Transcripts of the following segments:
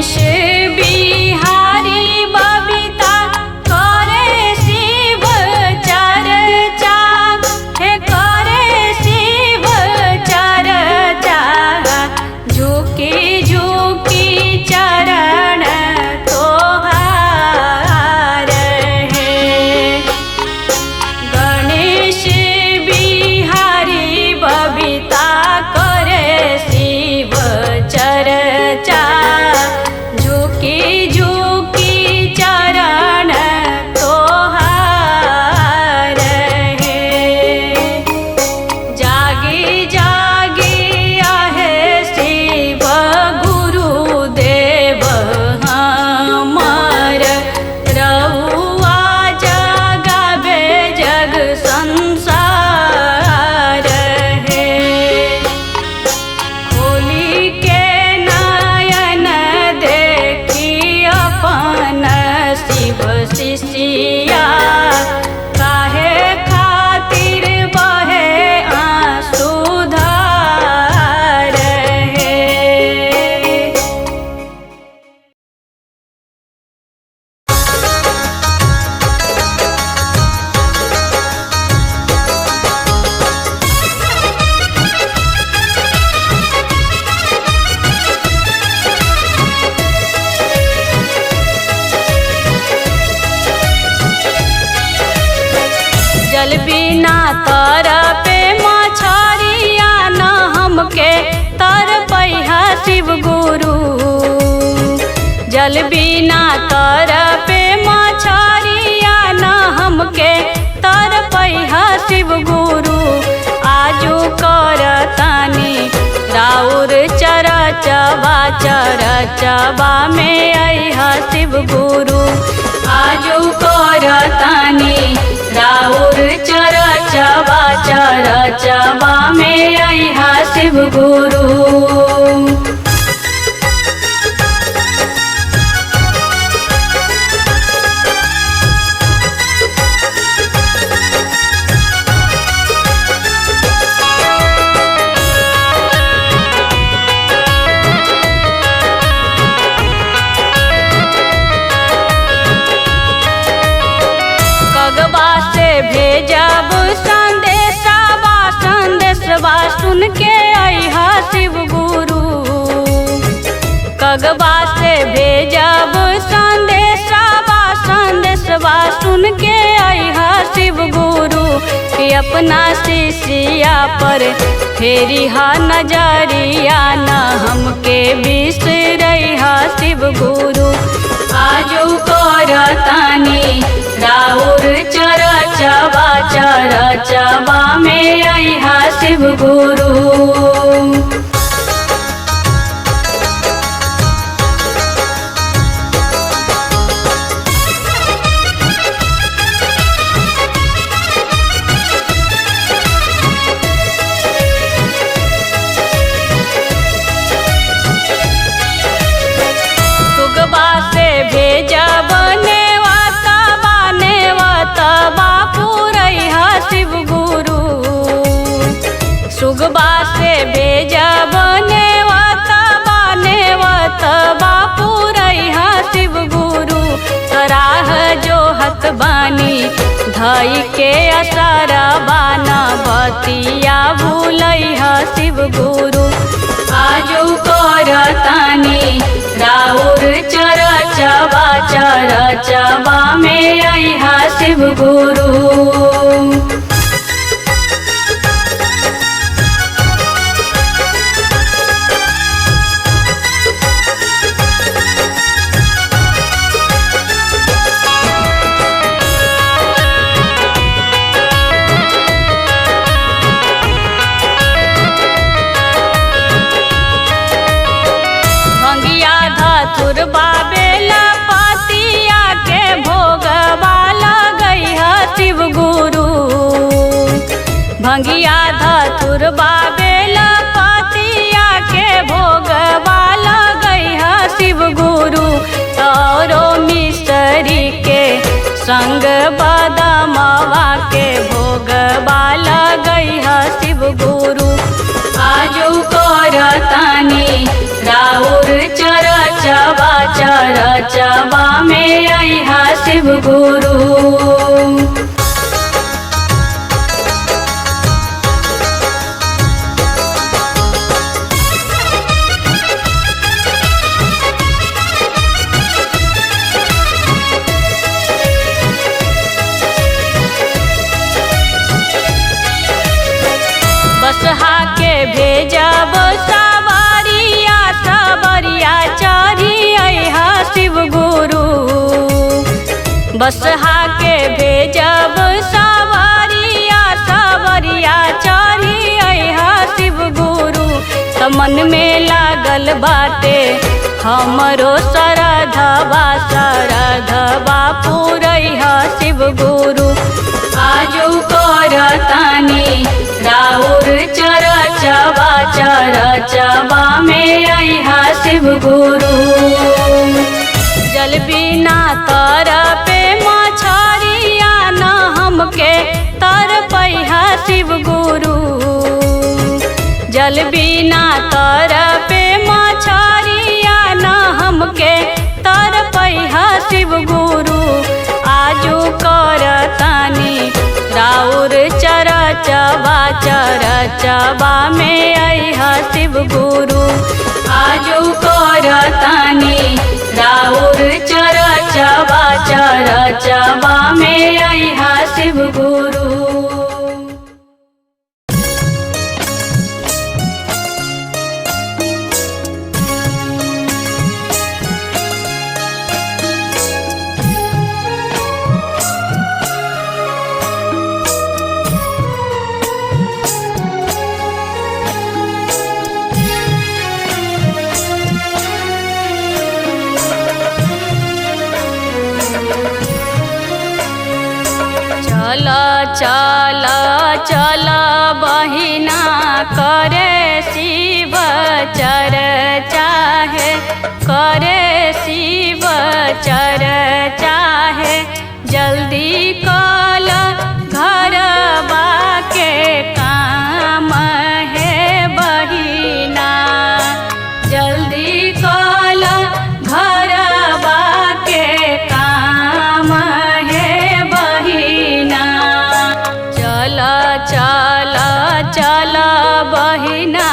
गणेश बिहारी बबीता करे शिव चर्चा, हे करे शिव चर्चा। झुकी झुकी चरण तोहार है। गणेश बिहारी बबीता करे शिव चर्चा, झुकी झुकी चरण तोहार है। जागी जागी आहे शिव गुरुदेव हमर, रहुआ जगावे जग संसार है। खोली के नयन देखी अपन शिव शिष्या, काहे खातिर बहे आंसुधार है। जल बिना तर पे मछरिया न हमके तर पैहा शिव गुरु। जल बिना तर पे मछरिया न हमके तर पैहा शिव गुरु। आजू करतानी राउर चरचबा, चरचबा में अइहा शिव गुरु। आजू करतानी राउर चरचबा, चरचबा में अइहा शिव गुरु। कगबा से भेजब संदेशवा, संदेशवा सुन के अइहा शिव गुरु। कगबा से भेजब संदेशवा, संदेशवा सुन के अइहा शिव गुरु। कि अपना शिष्या पर फेरी हा नजरिया, न हमके बिसरइहा शिव गुरु। आजू करतानी राउर चरचबा, चरचबा में अइहा शिव गुरु। सुगबा से भेजब नेवतबा, नेवतबा पुरइहा शिव गुरु। सुगबा से भेजब नेवतबा, नेवतबा पुरइहा शिव गुरु। सराह जोहत बानी धई के असरबा, न बतिया भूलइहा शिव गुरु। आजू करतानी राउर चरचबा, चरचबा में अइहा शिव गुरु। भंगिया धतुर बाबेला पतिया के भोगबा लगइहा शिव गुरु। भंगिया धतुर बाबेला पतिया के भोगबा लगइहा शिव गुरु। औरो मिसरी के संग बदमवा के भोगबा लगइहा शिव गुरु। आजू करतानी राउर चरचबा चरचबा में अइहा शिव गुरु। बसहा के भेजब सवारिया सवरिया चढ़ी अइहा शिव गुरु। बसहा के भेजब सवारिया सवरिया चढ़ी अइहा शिव गुरु। त मन में लागल बाटे हमरो सरधवा सरधवा पुरैहा शिव गुरु। आजू करतानी राउर चरचबा चरचबा में अइहा शिव गुरु। जल बिना तर पे मछरिया न हमके तर पैहा शिव गुरु। जल बिना तर पे मछरिया न हमके तर पैहा शिव गुरु। आजू करतानी राउर चरचबा चरचबा में अइहा शिव गुरु। आजू करतानी राउर चरचबा चरचबा में अइहा शिव गुरु। चल चल बहिना करे शिव चर्चा है, करे शिव चर्चा है। जल्दी कल घरबा के काम है बहिना। जल्दी कल घरबा के काम है बहिना। चल चल चल बहिना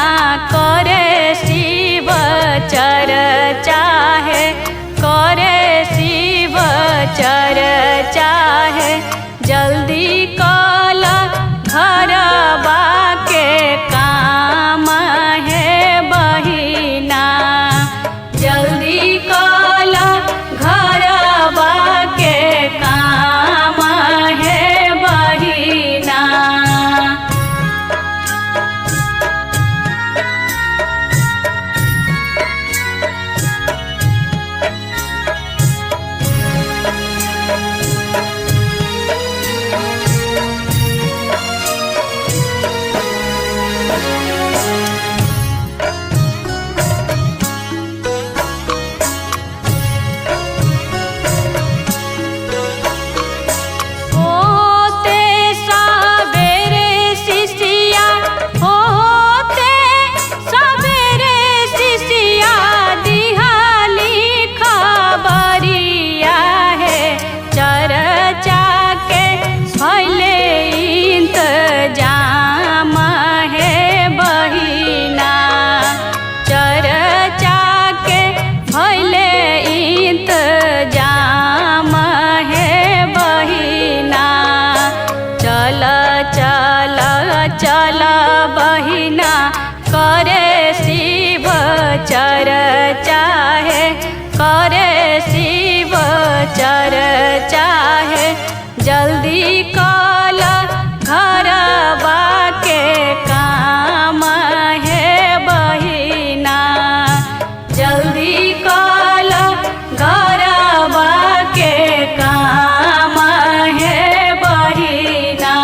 करे शिव चर्चा है, करे शिव चर्चा है। जल्दी कल घरबा के काम है बहिना। जल्दी कल घरबा के काम है बहिना। चल बहिना करे शिव चर्चा है, करे शिव चर्चा है। जल्दी कल घरबा के काम है बहिना। जल्दी कल घरबा के काम है बहिना।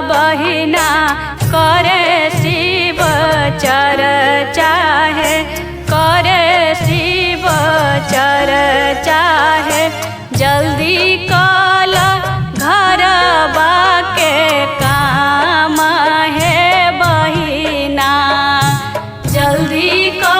बहिना करे शिव चर्चा है, करे शिव चर्चा है। जल्दी कल घर बाके काम है बहिना, जल्दी कल